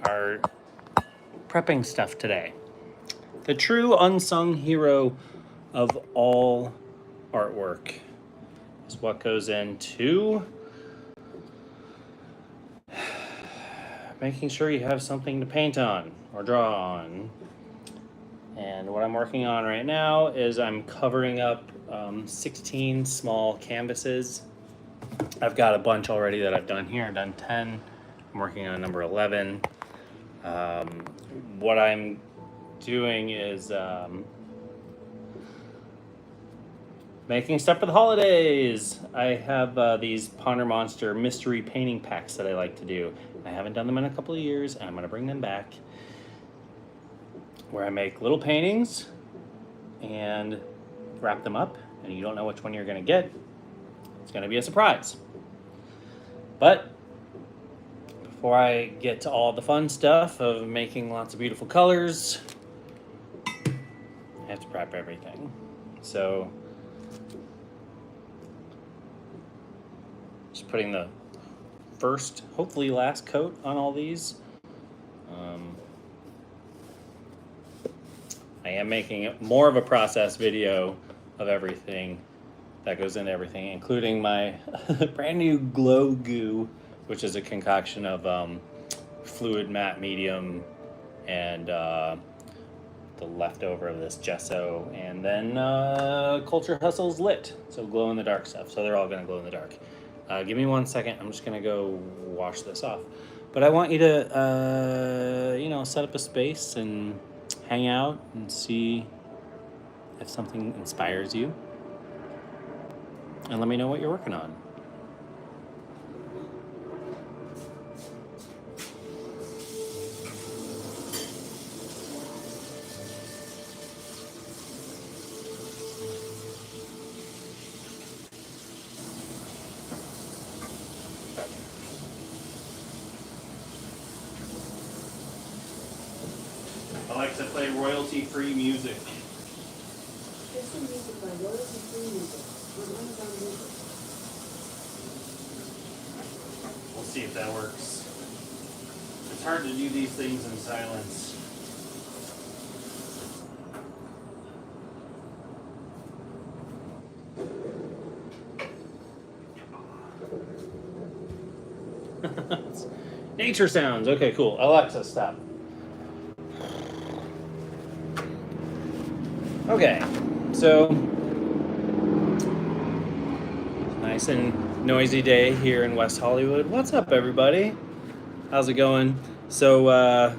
are prepping stuff today. The true unsung hero of all artwork is what goes into making sure you have something to paint on or draw on. And what I'm working on right now is I'm covering up 16 small canvases. I've got a bunch already that I've done here. I've done 10. I'm working on number 11. What I'm doing is making stuff for the holidays. I have these PonderMonster mystery painting packs that I like to do. I haven't done them in a couple of years, and I'm going to bring them back, where I make little paintings and wrap them up, and you don't know which one you're going to get. It's going to be a surprise. But before I get to all the fun stuff of making lots of beautiful colors, I have to prep everything. So just putting the first, hopefully last coat on all these. I am making more of a process video of everything that goes into everything, including my brand new glow goo, which is a concoction of fluid matte medium and the leftover of this gesso, and then Culture Hustle's lit, so glow in the dark stuff. So they're all gonna glow in the dark. Give me 1 second. I'm just gonna go wash this off. But I want you to, set up a space and hang out and see if something inspires you. And let me know what you're working on. I like to play royalty-free music. Listen music by royalty-free music on Amazon Music. We'll see if that works. It's hard to do these things in silence. Nature sounds. Okay, cool. Alexa, stop. Okay, so nice and noisy day here in West Hollywood. What's up, everybody? How's it going? So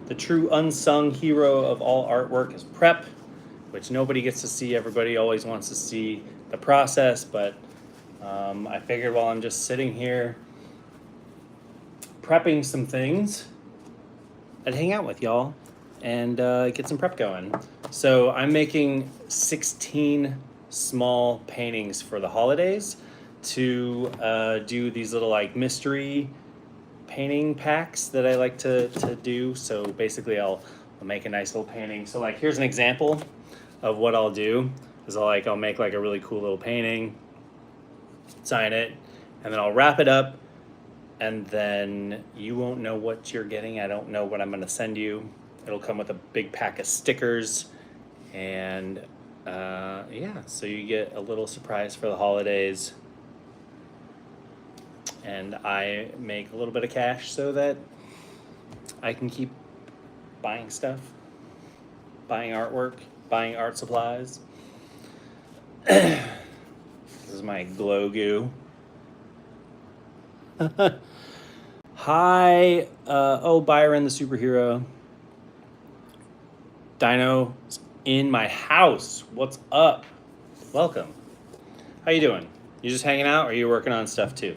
the true unsung hero of all artwork is prep, which nobody gets to see. Everybody always wants to see the process, but I figured while I'm just sitting here prepping some things, I'd hang out with y'all and get some prep going. So I'm making 16 small paintings for the holidays to do these little like mystery painting packs that I like to do. So basically I'll make a nice little painting. So like here's an example of what I'll do is I'll make like a really cool little painting, sign it, and then I'll wrap it up, and then you won't know what you're getting. I don't know what I'm gonna send you. It'll come with a big pack of stickers, and so you get a little surprise for the holidays. And I make a little bit of cash so that I can keep buying stuff, buying artwork, buying art supplies. This is my glow goo. Hi, Byron the superhero. Dino's in my house. What's up? Welcome. How you doing? You just hanging out, or are you working on stuff too?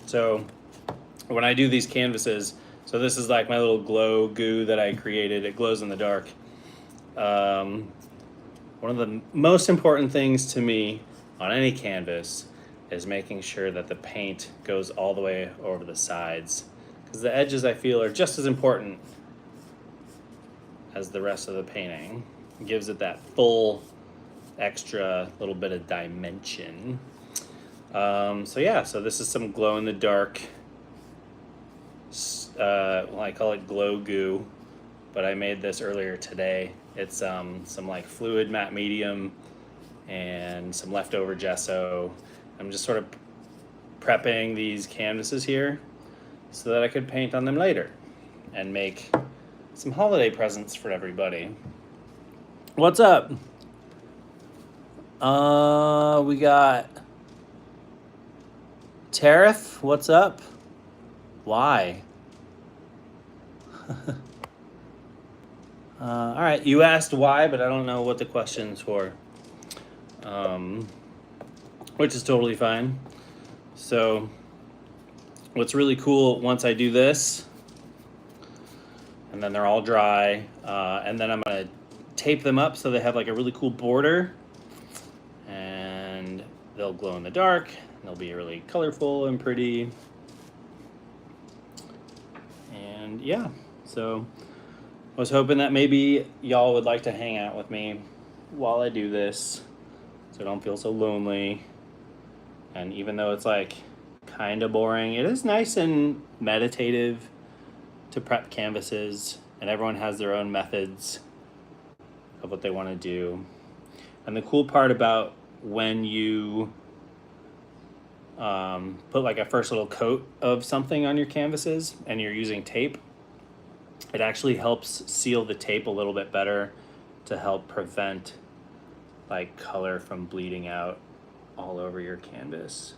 So when I do these canvases, so this is like my little glow goo that I created. It glows in the dark. One of the most important things to me on any canvas is making sure that the paint goes all the way over the sides, because the edges I feel are just as important as the rest of the painting. It gives it that full extra little bit of dimension. So yeah, so this is some glow in the dark. Well, I call it glow goo, but I made this earlier today. It's some like fluid matte medium and some leftover gesso. I'm just sort of prepping these canvases here so that I could paint on them later and make some holiday presents for everybody. What's up? We got Tariff. What's up? Why? All right, you asked why, but I don't know what the question's for. Which is totally fine. So, what's really cool once I do this, and then they're all dry, and then I'm gonna tape them up so they have like a really cool border, and they'll glow in the dark. And they'll be really colorful and pretty. And yeah, so I was hoping that maybe y'all would like to hang out with me while I do this, so I don't feel so lonely. And even though it's like kind of boring, it is nice and meditative to prep canvases, and everyone has their own methods of what they want to do. And the cool part about when you put like a first little coat of something on your canvases and you're using tape, it actually helps seal the tape a little bit better to help prevent like color from bleeding out all over your canvas.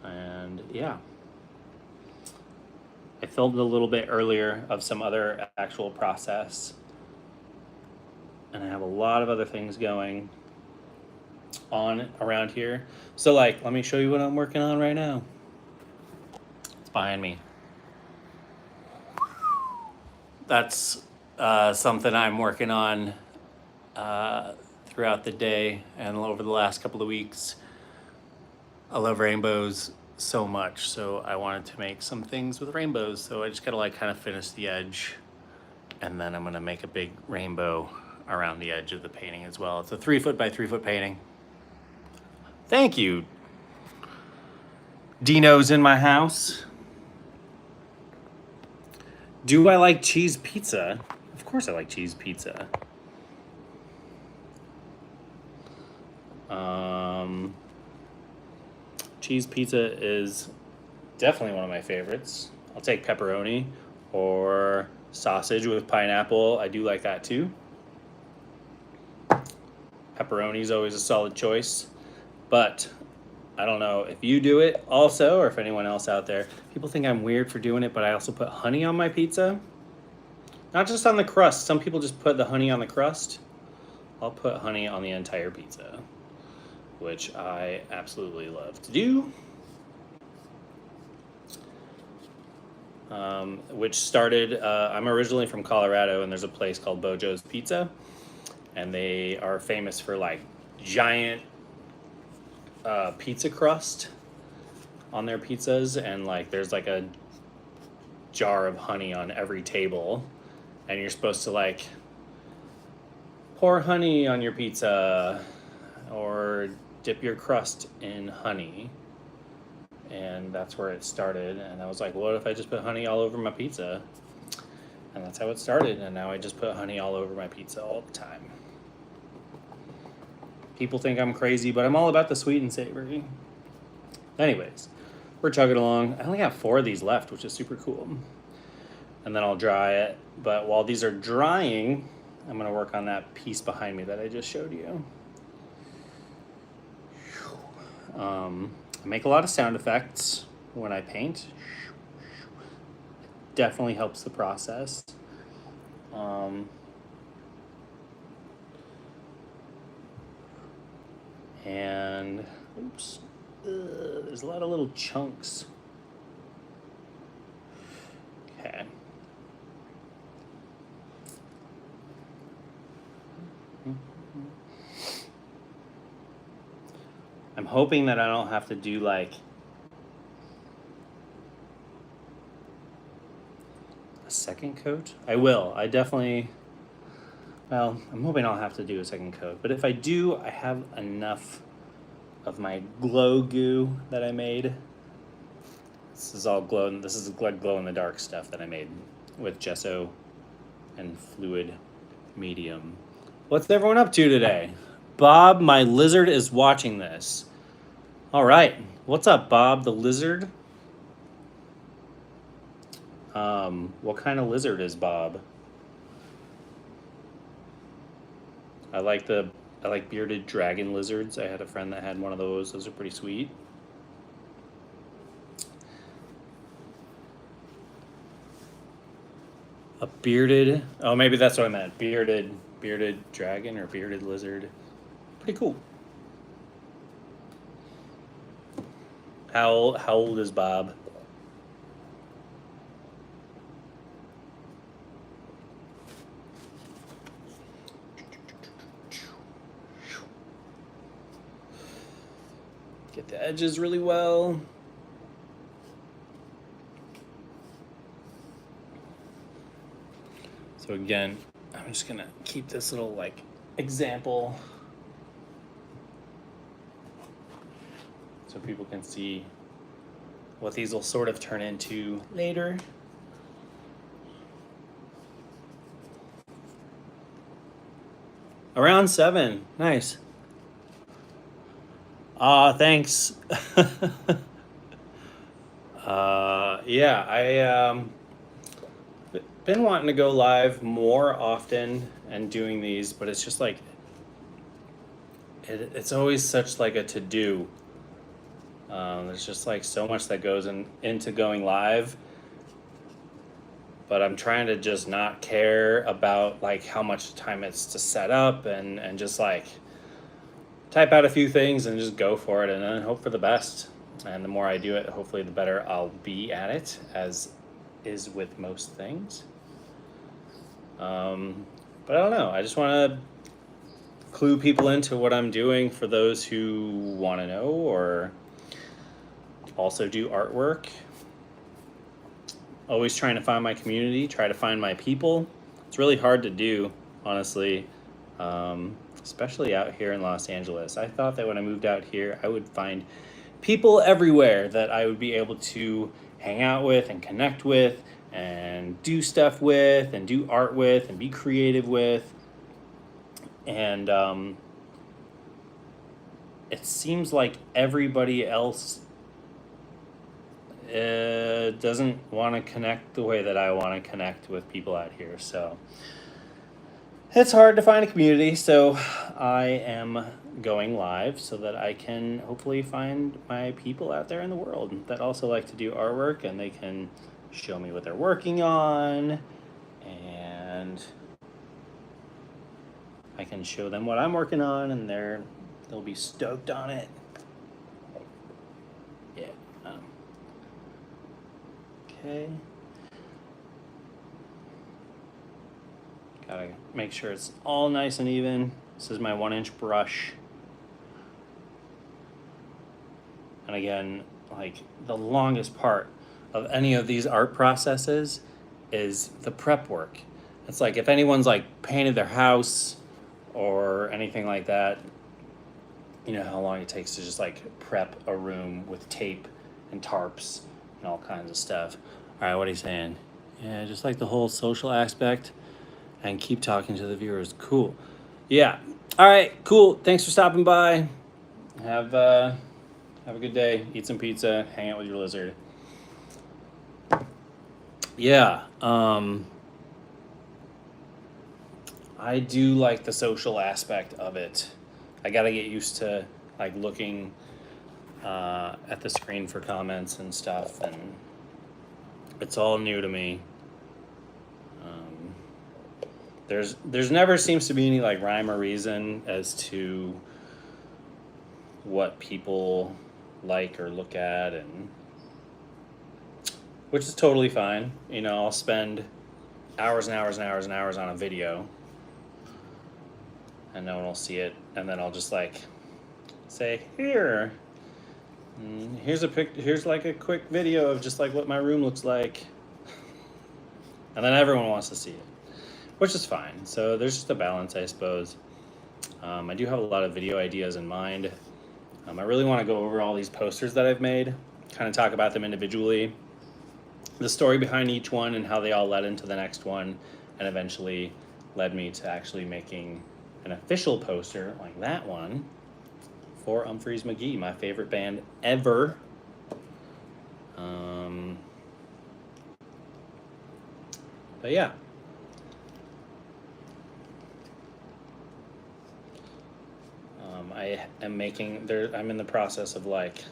And yeah, I filmed a little bit earlier of some other actual process, and I have a lot of other things going on around here. So like, let me show you what I'm working on right now. It's behind me. That's something I'm working on throughout the day and over the last couple of weeks. I love rainbows so much, so I wanted to make some things with rainbows. So I just gotta like kind of finish the edge, and then I'm gonna make a big rainbow around the edge of the painting as well. It's a 3 foot by 3 foot painting. Thank you. Dino's in my house. Do I like cheese pizza? Of course I like cheese pizza. Cheese pizza is definitely one of my favorites. I'll take pepperoni or sausage with pineapple. I do like that too. Pepperoni is always a solid choice, but I don't know if you do it also or if anyone else out there. People think I'm weird for doing it, but I also put honey on my pizza. Not just on the crust. Some people just put the honey on the crust. I'll put honey on the entire pizza, which I absolutely love to do. Which started, I'm originally from Colorado, and there's a place called Bojo's Pizza, and they are famous for like giant pizza crust on their pizzas, and like there's like a jar of honey on every table, and you're supposed to like pour honey on your pizza or dip your crust in honey. And that's where it started, and I was like, what if I just put honey all over my pizza? And that's how it started, and now I just put honey all over my pizza all the time. People think I'm crazy, but I'm all about the sweet and savory. Anyways, we're chugging along. I only have 4 of these left, which is super cool. And then I'll dry it. But while these are drying, I'm gonna work on that piece behind me that I just showed you. I make a lot of sound effects when I paint. Definitely helps the process. And oops, there's a lot of little chunks. Okay. I'm hoping that I don't have to do like a second coat. I will. I definitely, well, I'm hoping I'll have to do a second coat. But if I do, I have enough of my glow goo that I made. This is all glow. This is glow in the dark stuff that I made with gesso and fluid medium. What's everyone up to today? Bob, my lizard, is watching this. All right. What's up, Bob the lizard? What kind of lizard is Bob? I like bearded dragon lizards. I had a friend that had one of those. Those are pretty sweet. A bearded, oh, maybe that's what I meant. Bearded dragon or bearded lizard. Pretty cool. How old is Bob? Get the edges really well. So again, I'm just gonna keep this little like example so people can see what these will sort of turn into later. Around 7, nice. Thanks. Yeah, I been wanting to go live more often and doing these, but it's just like it's always such like a to-do. There's just like so much that goes into going live, but I'm trying to just not care about like how much time it's to set up and just like type out a few things and just go for it and then hope for the best. And the more I do it, hopefully the better I'll be at it, as is with most things. But I don't know. I just want to clue people into what I'm doing for those who want to know or also do artwork. Always trying to find my community, try to find my people. It's really hard to do, honestly, especially out here in Los Angeles. I thought that when I moved out here, I would find people everywhere that I would be able to hang out with and connect with and do stuff with and do art with and be creative with. And it seems like everybody else doesn't want to connect the way that I want to connect with people out here. So it's hard to find a community. So I am going live so that I can hopefully find my people out there in the world that also like to do artwork, and they can show me what they're working on, and I can show them what I'm working on, and they'll be stoked on it. Yeah. Okay. Gotta make sure it's all nice and even. This is my 1-inch brush. And again, like the longest part of any of these art processes is the prep work. It's like if anyone's like painted their house or anything like that, you know how long it takes to just like prep a room with tape and tarps and all kinds of stuff. All right, what are you saying? Yeah, just like the whole social aspect and keep talking to the viewers. Cool. Yeah. All right, cool. Thanks for stopping by. Have a good day. Eat some pizza. Hang out with your lizard. Yeah. I do like the social aspect of it. I gotta get used to like looking at the screen for comments and stuff, and it's all new to me. There's never seems to be any like rhyme or reason as to what people like or look at, and which is totally fine. You know, I'll spend hours and hours and hours and hours on a video and no one will see it, and then I'll just like say, here's like a quick video of just like what my room looks like, and then everyone wants to see it, which is fine. So there's just a balance, I suppose. I do have a lot of video ideas in mind. I really want to go over all these posters that I've made, kind of talk about them individually, the story behind each one and how they all led into the next one, and eventually led me to actually making an official poster like that one for Humphreys McGee, my favorite band ever. But yeah. I am making there. I'm in the process of like,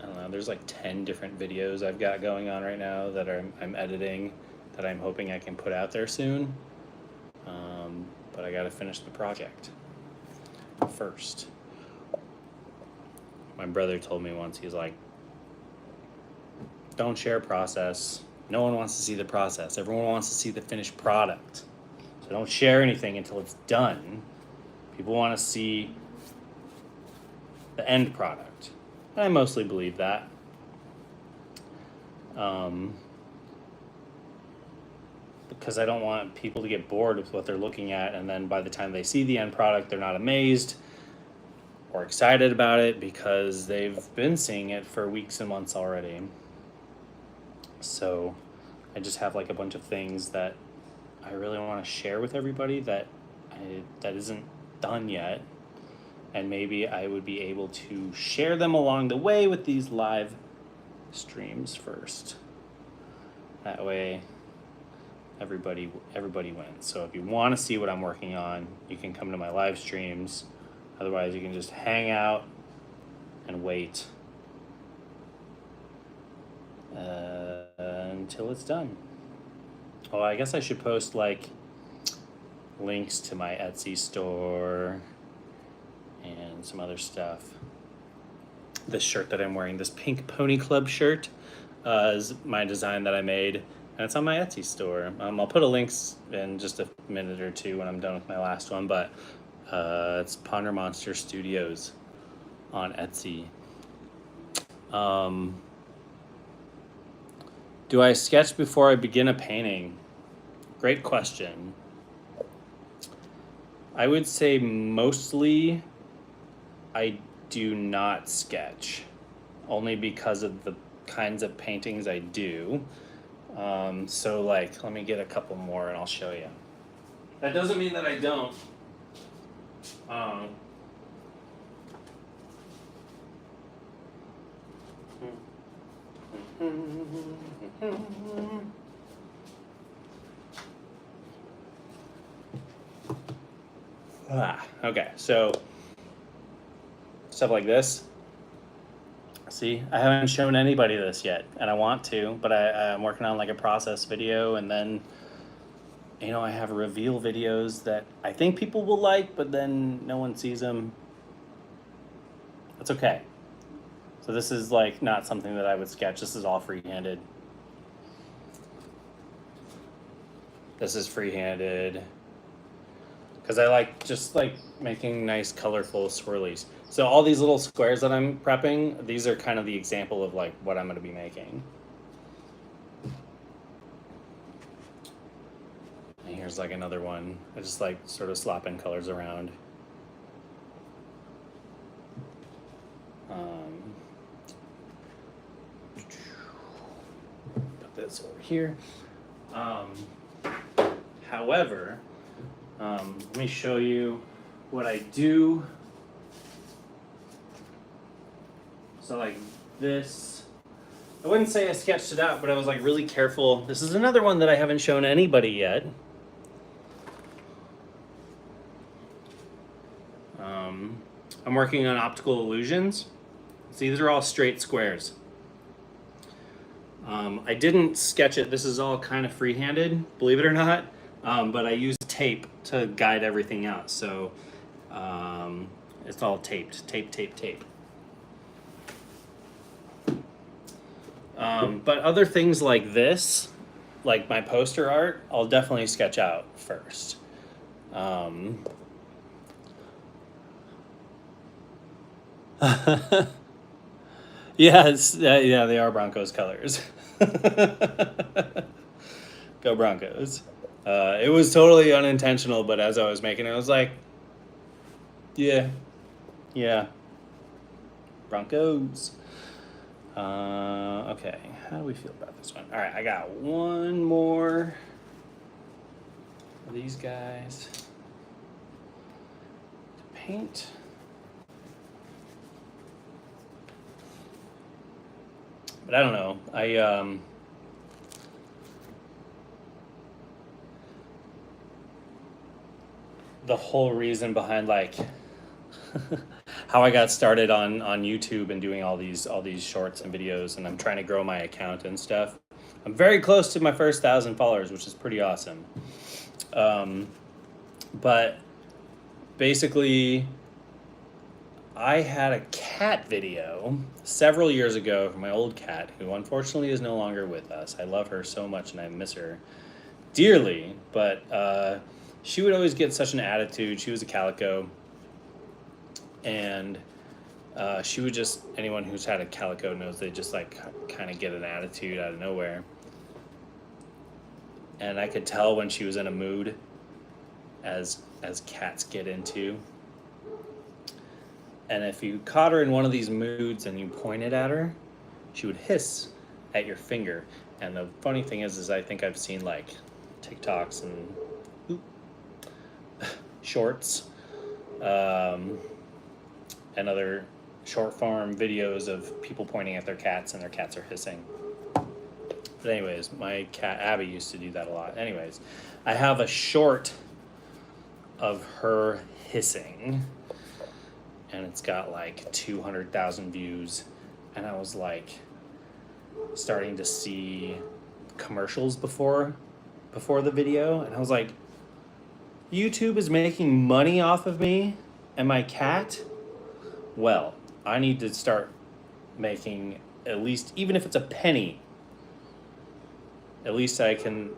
I don't know. There's like 10 different videos I've got going on right now that I'm editing, that I'm hoping I can put out there soon. But I got to finish the project first. My brother told me once, he's like, don't share process. No one wants to see the process. Everyone wants to see the finished product. So don't share anything until it's done. People want to see the end product. And I mostly believe that. Because I don't want people to get bored with what they're looking at, and then by the time they see the end product, they're not amazed or excited about it because they've been seeing it for weeks and months already. So I just have like a bunch of things that I really want to share with everybody that isn't done yet. And maybe I would be able to share them along the way with these live streams first. That way everybody wins. So if you want to see what I'm working on, you can come to my live streams. Otherwise, you can just hang out and wait until it's done. Oh, I guess I should post like links to my Etsy store and some other stuff. This shirt that I'm wearing, this Pink Pony Club shirt, is my design that I made, and it's on my Etsy store. I'll put a links in just a minute or two when I'm done with my last one, but it's PonderMonster Studios on Etsy. Do I sketch before I begin a painting? Great question. I would say mostly I do not sketch, only because of the kinds of paintings I do. So like, let me get a couple more and I'll show you. That doesn't mean that I don't. Okay, so stuff like this. See, I haven't shown anybody this yet, and I want to, but I'm working on like a process video, and then, you know, I have reveal videos that I think people will like, but then no one sees them. That's okay. So this is like not something that I would sketch. This is all free-handed. This is free-handed. Because I like just like making nice colorful swirlies. So all these little squares that I'm prepping, these are kind of the example of like what I'm going to be making. And here's like another one. I just like sort of slopping colors around. Put this over here. However, let me show you what I do. So like this, I wouldn't say I sketched it out, but I was like really careful. This is another one that I haven't shown anybody yet. I'm working on optical illusions. See, these are all straight squares. I didn't sketch it. This is all kind of free-handed, believe it or not. But I used tape to guide everything out. So it's all taped, tape. But other things like this, like my poster art, I'll definitely sketch out first. Yes, yeah, they are Broncos colors. Go Broncos. It was totally unintentional, but as I was making it, I was like, yeah, Broncos. Okay, how do we feel about this one? All right, I got one more of these guys to paint. But I don't know. The whole reason behind like how I got started on YouTube and doing all these shorts and videos, and I'm trying to grow my account and stuff. I'm very close to my first 1,000 followers, which is pretty awesome. But basically, I had a cat video several years ago from my old cat, who unfortunately is no longer with us. I love her so much and I miss her dearly, but she would always get such an attitude. She was a calico, and she would just, anyone who's had a calico knows they just like kind of get an attitude out of nowhere. And I could tell when she was in a mood, as cats get into. And if you caught her in one of these moods and you pointed at her, she would hiss at your finger. And the funny thing is I think I've seen like TikToks and shorts, and other short form videos of people pointing at their cats and their cats are hissing. But anyways, my cat Abby used to do that a lot. Anyways, I have a short of her hissing, and it's got like 200,000 views, and I was like starting to see commercials before the video, and I was like, YouTube is making money off of me and my cat? Well, I need to start making at least, even if it's a penny, at least I can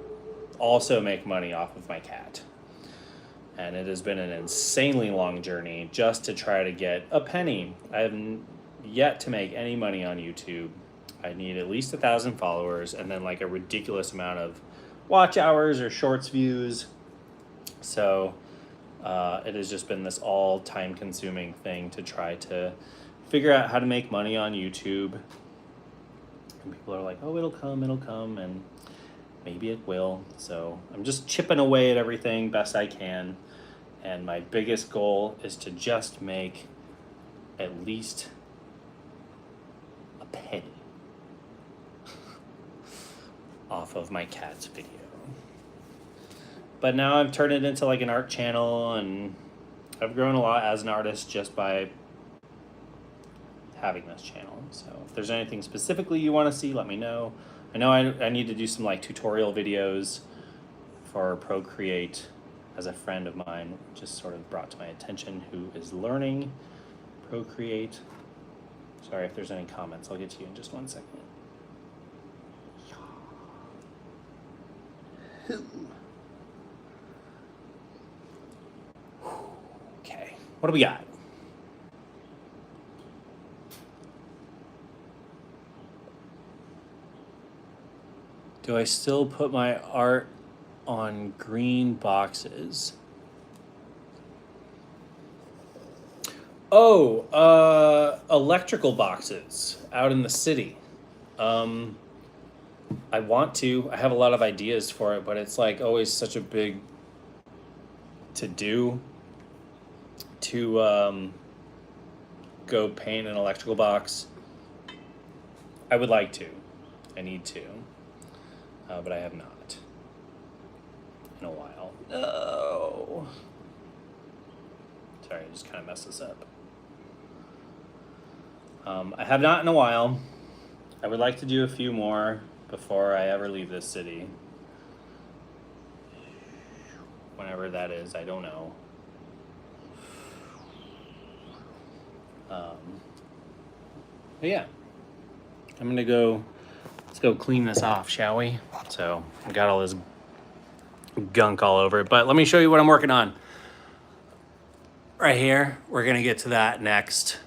also make money off of my cat. And it has been an insanely long journey just to try to get a penny. I have yet to make any money on YouTube. I need at least 1,000 followers and then like a ridiculous amount of watch hours or shorts views. So it has just been this all time consuming thing to try to figure out how to make money on YouTube. And people are like, oh, it'll come, and maybe it will. So I'm just chipping away at everything best I can. And my biggest goal is to just make at least a penny off of my cat's video. But now I've turned it into like an art channel, and I've grown a lot as an artist just by having this channel. So if there's anything specifically you want to see, let me know. I know I need to do some like tutorial videos for Procreate, as a friend of mine just sort of brought to my attention who is learning Procreate. Sorry if there's any comments, I'll get to you in just one second. Okay, what do we got? Do I still put my art on green boxes? Oh, electrical boxes out in the city. I want to. I have a lot of ideas for it, but it's like always such a big to do to go paint an electrical box. I would like to. I need to. But I have not in a while. No. Sorry, I just kind of messed this up. I have not in a while. I would like to do a few more before I ever leave this city. Whenever that is, I don't know. But yeah, I'm gonna go. Let's go clean this off, shall we? So I got all this gunk all over it, but let me show you what I'm working on. Right here, we're gonna get to that next.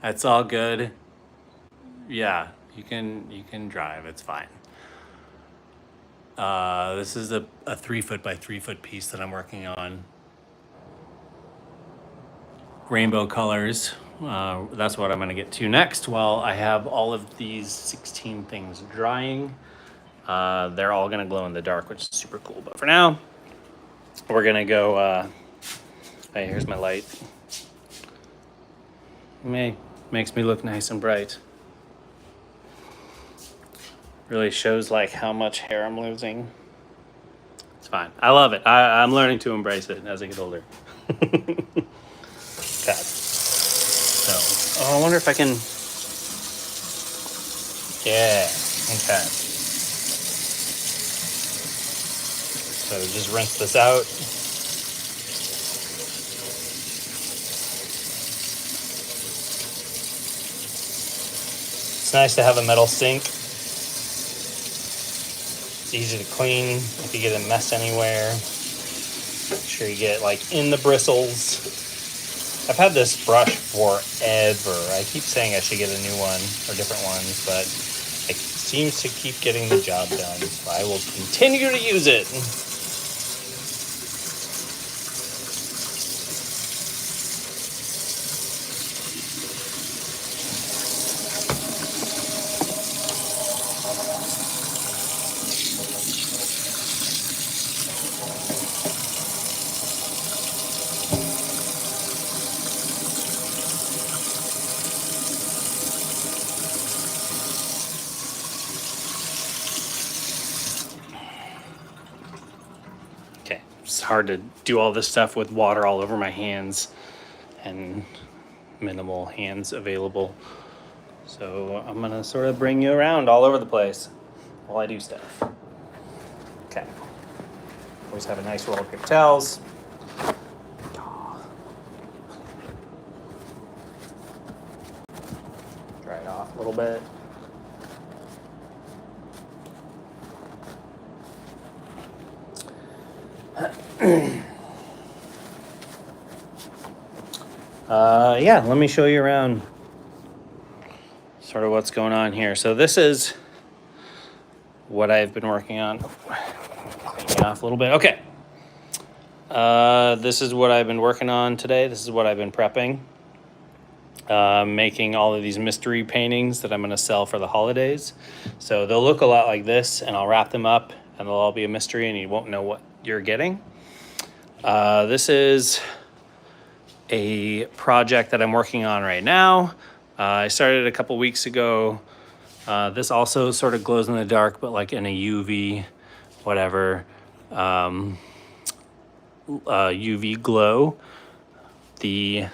That's all good. Yeah, you can drive. It's fine. This is a 3 foot by 3 foot piece that I'm working on. rainbow colors. That's what I'm going to get to next while I have all of these 16 things drying. They're all going to glow in the dark, which is super cool. But for now, we're going to go... hey, here's my light. Makes me look nice and bright. Really shows like how much hair I'm losing. It's fine. I love it. I'm learning to embrace it as I get older. Okay. So, I wonder if I can... Yeah, okay. So just rinse this out. It's nice to have a metal sink. It's easy to clean if you get a mess anywhere. Make sure you get like in the bristles. I've had this brush forever. I keep saying I should get a new one or different ones, but it seems to keep getting the job done. So I will continue to use it. Okay, it's hard to do all this stuff with water all over my hands and minimal hands available. So I'm gonna sort of bring you around all over the place while I do stuff. Okay. Always have a nice roll of paper towels. Dry it off a little bit. Yeah, let me show you around sort of what's going on here. So this is what I've been working on. Cleaning off a little bit. Okay. This is what I've been working on today. This is what I've been prepping. Making all of these mystery paintings that I'm going to sell for the holidays. So they'll look a lot like this, and I'll wrap them up, and they'll all be a mystery, and you won't know what you're getting. This is a project that I'm working on right now. I started a couple weeks ago. This also sort of glows in the dark, but like in a UV, whatever, UV glow. This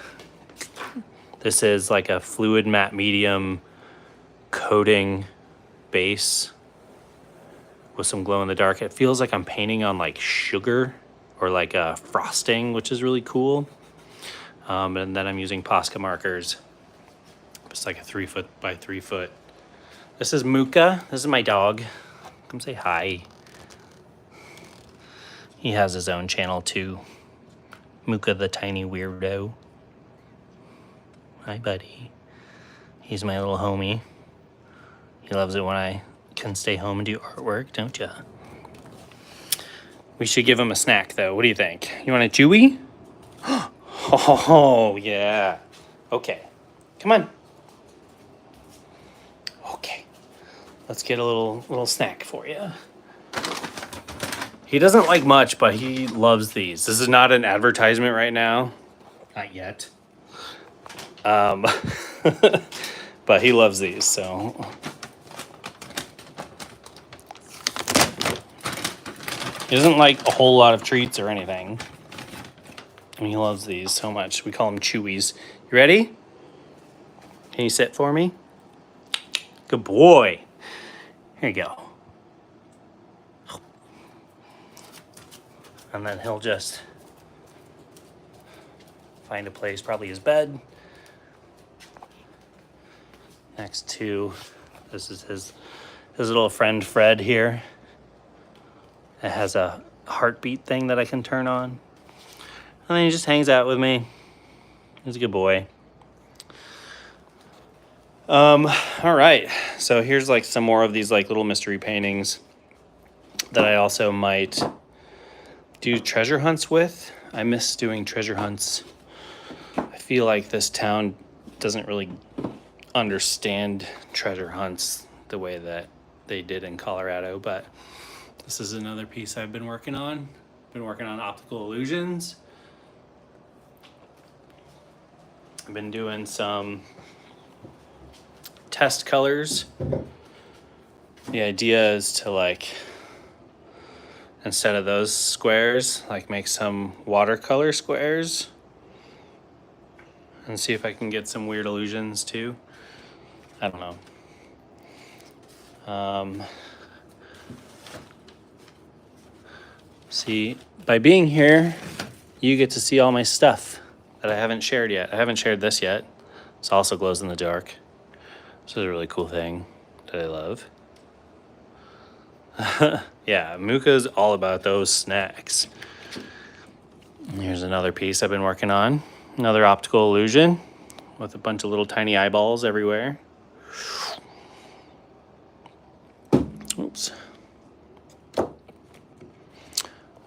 is like a fluid matte medium coating base with some glow in the dark. It feels like I'm painting on like sugar or like a frosting, which is really cool. And then I'm using Posca markers. It's like a 3 foot by 3 foot. This is Muka. This is my dog. Come say hi. He has his own channel too. Muka the tiny weirdo. Hi, buddy. He's my little homie. He loves it when I can stay home and do artwork, don't ya? We should give him a snack though. What do you think? You want a Chewy? Oh, yeah. Okay. Come on. Okay. Let's get a little snack for you. He doesn't like much, but he loves these. This is not an advertisement right now. Not yet. But he loves these, so. He doesn't like a whole lot of treats or anything. And he loves these so much. We call them Chewies. You ready? Can you sit for me? Good boy. Here you go. And then he'll just find a place, probably his bed. Next to, this is his little friend Fred here. It has a heartbeat thing that I can turn on. And then he just hangs out with me. He's a good boy. All right. So here's like some more of these like little mystery paintings that I also might do treasure hunts with. I miss doing treasure hunts. I feel like this town doesn't really understand treasure hunts the way that they did in Colorado, but this is another piece I've been working on. Been working on optical illusions. I've been doing some test colors. The idea is to, like, instead of those squares, like, make some watercolor squares and see if I can get some weird illusions too. I don't know. See, by being here, you get to see all my stuff that I haven't shared yet. I haven't shared this yet. This also glows in the dark. This is a really cool thing that I love. Yeah, Muka's all about those snacks. And here's another piece I've been working on. Another optical illusion with a bunch of little tiny eyeballs everywhere. Oops. I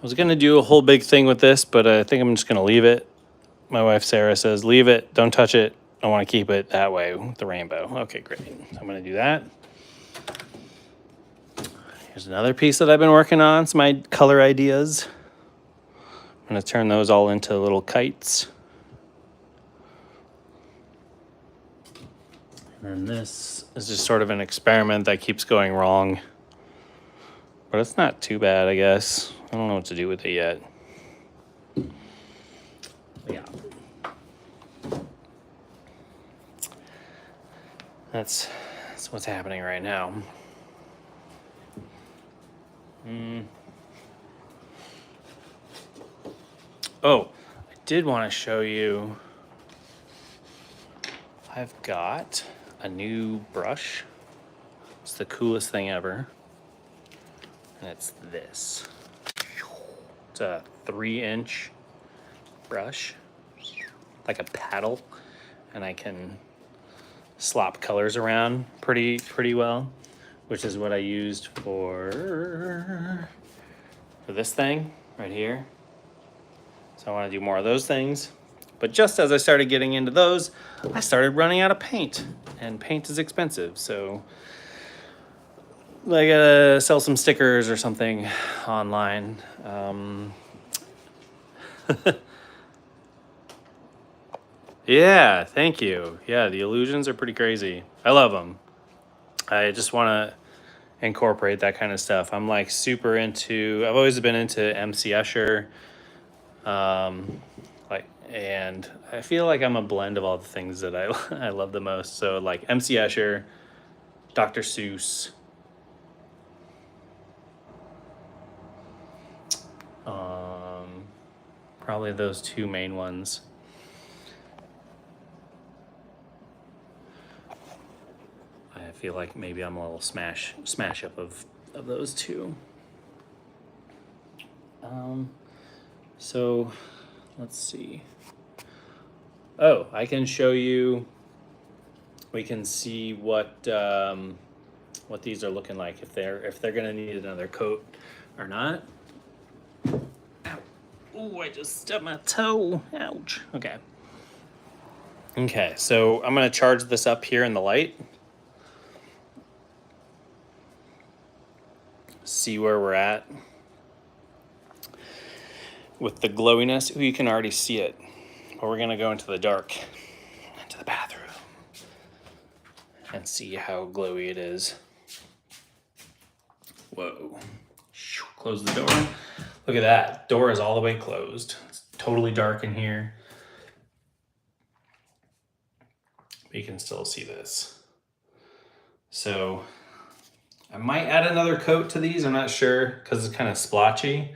was gonna do a whole big thing with this, but I think I'm just gonna leave it. My wife Sarah says, leave it, don't touch it. I wanna keep it that way with the rainbow. Okay, great. I'm gonna do that. Here's another piece that I've been working on, some my color ideas. I'm gonna turn those all into little kites. And this is just sort of an experiment that keeps going wrong. But it's not too bad, I guess. I don't know what to do with it yet. Yeah. That's what's happening right now. Oh, I did want to show you. I've got a new brush. It's the coolest thing ever. And it's this. It's a 3-inch brush, like a paddle, and I can slop colors around pretty well, which is what I used for this thing right here. So I want to do more of those things. But just as I started getting into those, I started running out of paint, and paint is expensive. So I gotta sell some stickers or something online. Yeah, thank you. Yeah, the illusions are pretty crazy. I love them. I just want to incorporate that kind of stuff. I'm like super into, I've always been into MC Escher. And I feel like I'm a blend of all the things that I love the most. So like MC Escher, Dr. Seuss, probably those two main ones. I feel like maybe I'm a little smash up of those two. So let's see. Oh, I can show you. We can see what these are looking like, if they're gonna need another coat or not. Ow. Ooh, I just stubbed my toe. Ouch. Okay. Okay, so I'm gonna charge this up here in the light. See where we're at with the glowiness. Ooh, you can already see it. But we're gonna go into the dark, into the bathroom, and see how glowy it is. Whoa. Close the door. Look at that. Door is all the way closed. It's totally dark in here. But you can still see this. So I might add another coat to these. I'm not sure because it's kind of splotchy,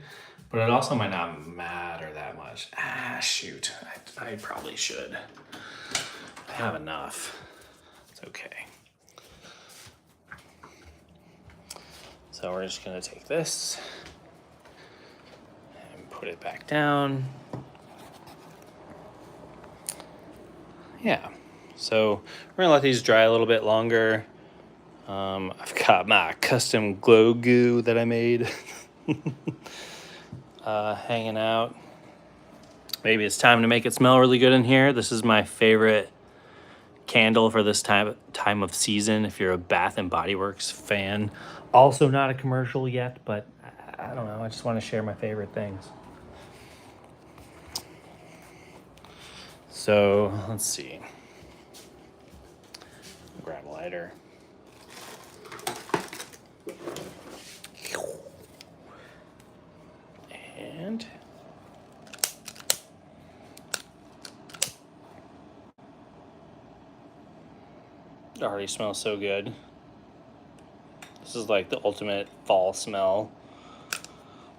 but it also might not matter that much. Ah, shoot. I probably should. I have enough. It's okay. So we're just gonna take this and put it back down. Yeah, so we're gonna let these dry a little bit longer. I've got my custom glow goo that I made hanging out. Maybe it's time to make it smell really good in here. This is my favorite candle for this time of season. If you're a Bath and Body Works fan, also not a commercial yet, but I don't know. I just want to share my favorite things. So let's see. Grab a lighter. And it already smells so good. This is like the ultimate fall smell.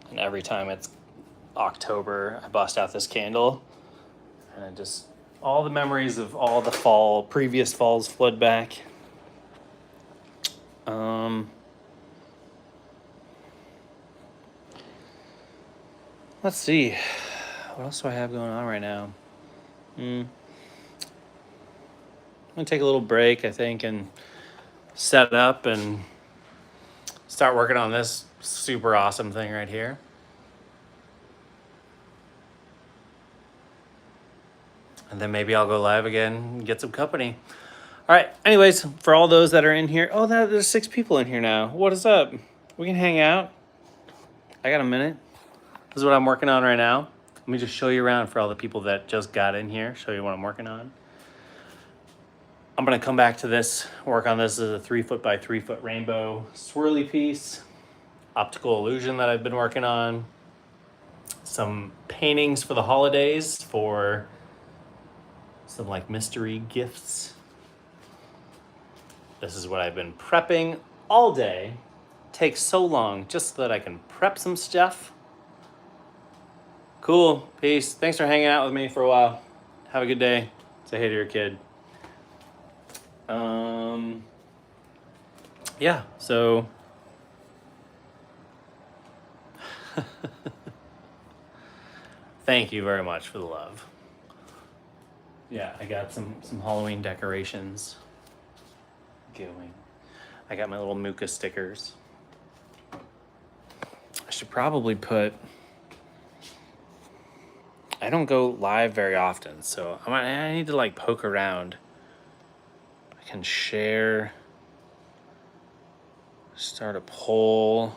And every time it's October, I bust out this candle. And it just, all the memories of all the previous falls flood back. Let's see. What else do I have going on right now? I'm gonna take a little break, I think, and set up and start working on this super awesome thing right here. And then maybe I'll go live again and get some company. All right, anyways, for all those that are in here, there's 6 people in here now. What is up? We can hang out. I got a minute. This is what I'm working on right now. Let me just show you around for all the people that just got in here, show you what I'm working on. I'm gonna come back to this, work on this as a 3 foot by 3 foot rainbow swirly piece, optical illusion that I've been working on, some paintings for the holidays for some like mystery gifts. This is what I've been prepping all day. Takes so long just so that I can prep some stuff. Cool, peace. Thanks for hanging out with me for a while. Have a good day. Say hey to your kid. Yeah, so thank you very much for the love. Yeah, I got some Halloween decorations going. I got my little Mooka stickers. I should probably put, I don't go live very often, so I need to like poke around. I can share, start a poll.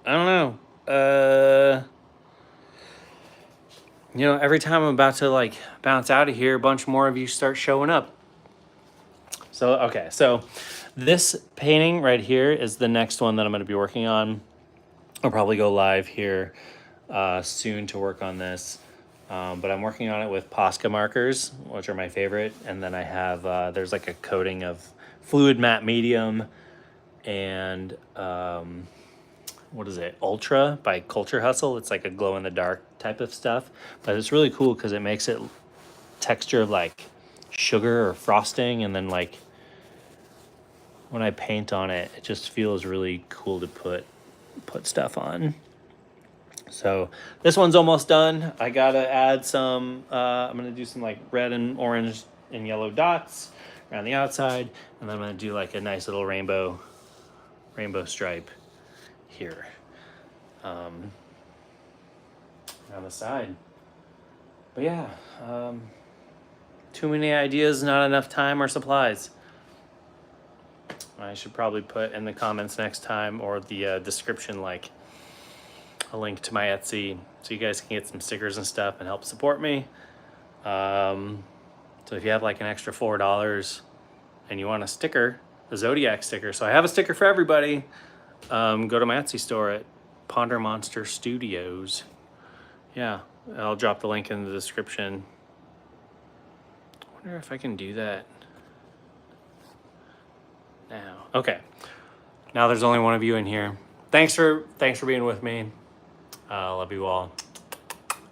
I don't know. Every time I'm about to like bounce out of here, a bunch more of you start showing up. So, okay, so this painting right here is the next one that I'm going to be working on. I'll probably go live here soon to work on this. But I'm working on it with Posca markers, which are my favorite. And then I have, there's like a coating of fluid matte medium and what is it? Ultra by Culture Hustle. It's like a glow in the dark type of stuff. But it's really cool because it makes it texture of like sugar or frosting. And then like when I paint on it, it just feels really cool to put stuff on. So this one's almost done. I gotta add some, I'm gonna do some like red and orange and yellow dots around the outside. And then I'm gonna do like a nice little rainbow stripe here on the side. But yeah, too many ideas, not enough time or supplies. I should probably put in the comments next time or the description like a link to my Etsy so you guys can get some stickers and stuff and help support me. So if you have like an extra $4 and you want a sticker, a Zodiac sticker, so I have a sticker for everybody, go to my Etsy store at PonderMonster Studios. Yeah, I'll drop the link in the description. I wonder if I can do that now. Okay, now there's only one of you in here. Thanks for being with me. Love you all.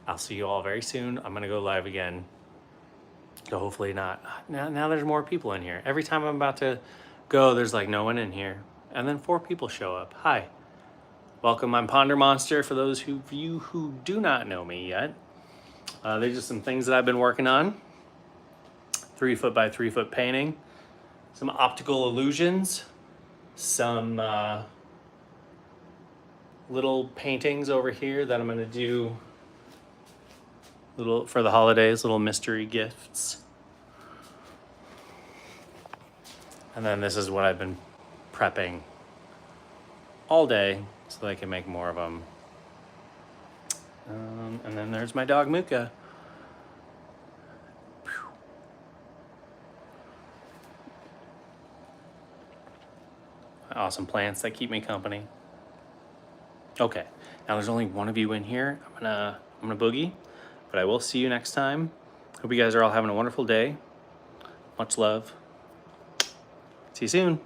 I'll see you all very soon. I'm gonna go live again. So hopefully not. Now there's more people in here. Every time I'm about to go, there's like no one in here. And then 4 people show up. Hi. Welcome, I'm PonderMonster. For those of you who do not know me yet, there's just some things that I've been working on. 3 foot by 3 foot painting. Some optical illusions. Some little paintings over here that I'm gonna do little for the holidays, little mystery gifts. And then this is what I've been prepping all day so that I can make more of them. And then there's my dog Muka. Awesome plants that keep me company. Okay, now there's only one of you in here. I'm gonna boogie, but I will see you next time. Hope you guys are all having a wonderful day. Much love. See you soon.